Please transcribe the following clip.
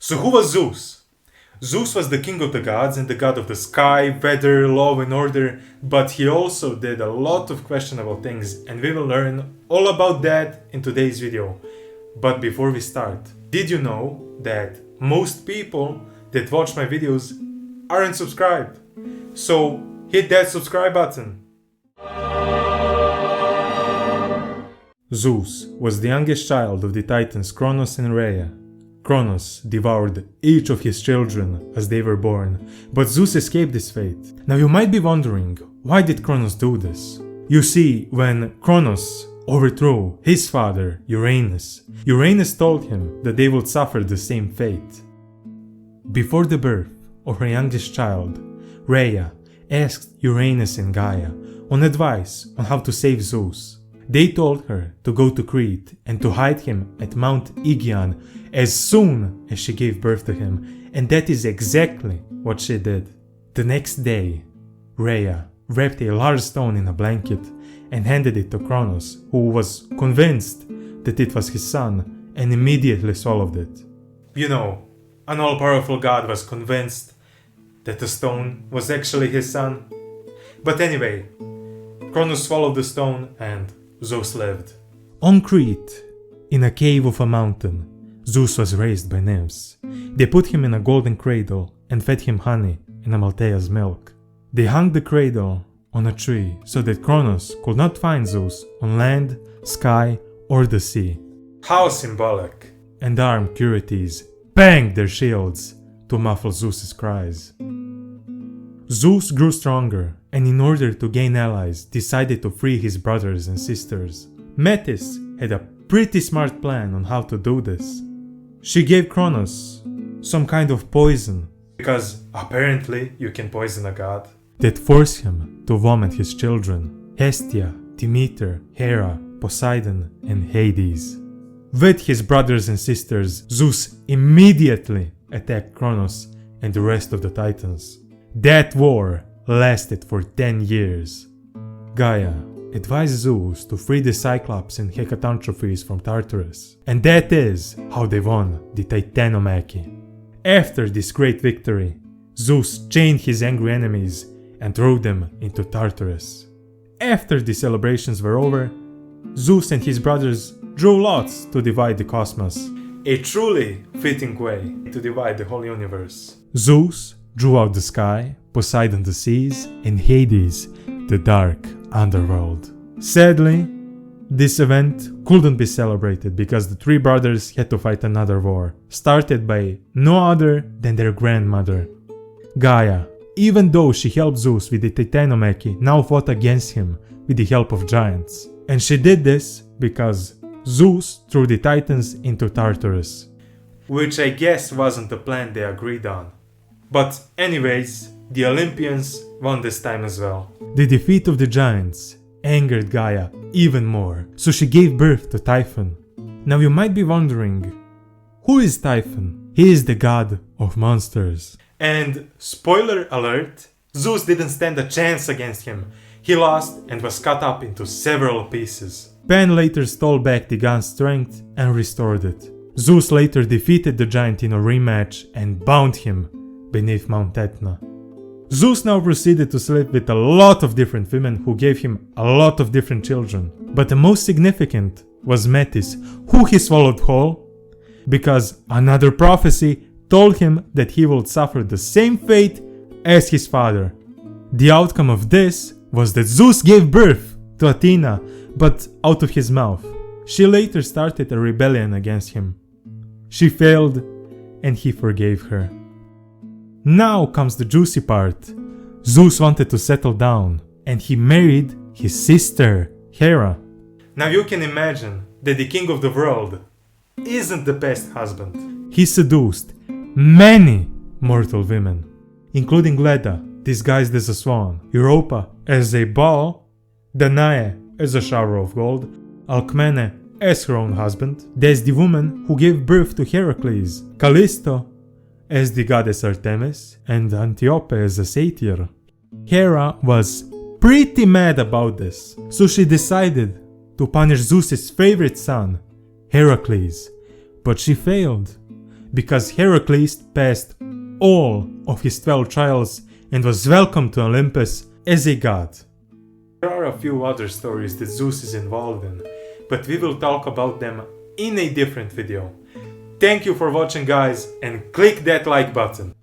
So who was Zeus? Zeus was the king of the gods and the god of the sky, weather, law and order, but he also did a lot of questionable things, and we will learn all about that in today's video. But before we start, did you know that most people that watch my videos aren't subscribed? So hit that subscribe button. Zeus was the youngest child of the Titans Kronos and Rhea. Kronos devoured each of his children as they were born, but Zeus escaped this fate. Now you might be wondering, why did Kronos do this? You see, when Kronos overthrew his father, Uranus told him that they would suffer the same fate. Before the birth of her youngest child, Rhea asked Uranus and Gaia on advice on how to save Zeus. They told her to go to Crete and to hide him at Mount Aegean as soon as she gave birth to him, and that is exactly what she did. The next day, Rhea wrapped a large stone in a blanket and handed it to Kronos, who was convinced that it was his son and immediately swallowed it. You know, an all-powerful god was convinced that the stone was actually his son. But anyway, Kronos swallowed the stone and Zeus lived. On Crete, in a cave of a mountain, Zeus was raised by nymphs. They put him in a golden cradle and fed him honey and Amalthea's milk. They hung the cradle on a tree so that Kronos could not find Zeus on land, sky, or the sea. How symbolic! And armed Curetes banged their shields to muffle Zeus's cries. Zeus grew stronger, and in order to gain allies, decided to free his brothers and sisters. Metis had a pretty smart plan on how to do this. She gave Kronos some kind of poison, because apparently you can poison a god, that forced him to vomit his children, Hestia, Demeter, Hera, Poseidon, and Hades. With his brothers and sisters, Zeus immediately attacked Kronos and the rest of the Titans. That war lasted for 10 years. Gaia advised Zeus to free the Cyclops and Hecatonchophes from Tartarus, and that is how they won the Titanomachy. After this great victory, Zeus chained his angry enemies and threw them into Tartarus. After the celebrations were over, Zeus and his brothers drew lots to divide the cosmos, a truly fitting way to divide the whole universe. Zeus drew out the sky, Poseidon the seas, and Hades the dark underworld. Sadly, this event couldn't be celebrated because the three brothers had to fight another war, started by no other than their grandmother. Gaia, even though she helped Zeus with the Titanomachy, now fought against him with the help of giants. And she did this because Zeus threw the Titans into Tartarus, which I guess wasn't the plan they agreed on. But anyways, the Olympians won this time as well. The defeat of the giants angered Gaia even more, so she gave birth to Typhon. Now you might be wondering, who is Typhon? He is the god of monsters. And spoiler alert, Zeus didn't stand a chance against him. He lost and was cut up into several pieces. Pan later stole back the god's strength and restored it. Zeus later defeated the giant in a rematch and bound him beneath Mount Etna. Zeus now proceeded to sleep with a lot of different women who gave him a lot of different children. But the most significant was Metis, who he swallowed whole, because another prophecy told him that he would suffer the same fate as his father. The outcome of this was that Zeus gave birth to Athena, but out of his mouth. She later started a rebellion against him. She failed, and he forgave her. Now comes the juicy part. Zeus wanted to settle down, and he married his sister, Hera. Now you can imagine that the king of the world isn't the best husband. He seduced many mortal women, including Leda, disguised as a swan, Europa as a ball, Danae as a shower of gold, Alcmene as her own husband, there's the woman who gave birth to Heracles, Callisto as the goddess Artemis, and Antiope as a satyr. Hera was pretty mad about this, so she decided to punish Zeus's favorite son, Heracles, but she failed. because Heracles passed all of his 12 trials and was welcomed to Olympus as a god. There are a few other stories that Zeus is involved in, but we will talk about them in a different video. Thank you for watching, guys, and click that like button.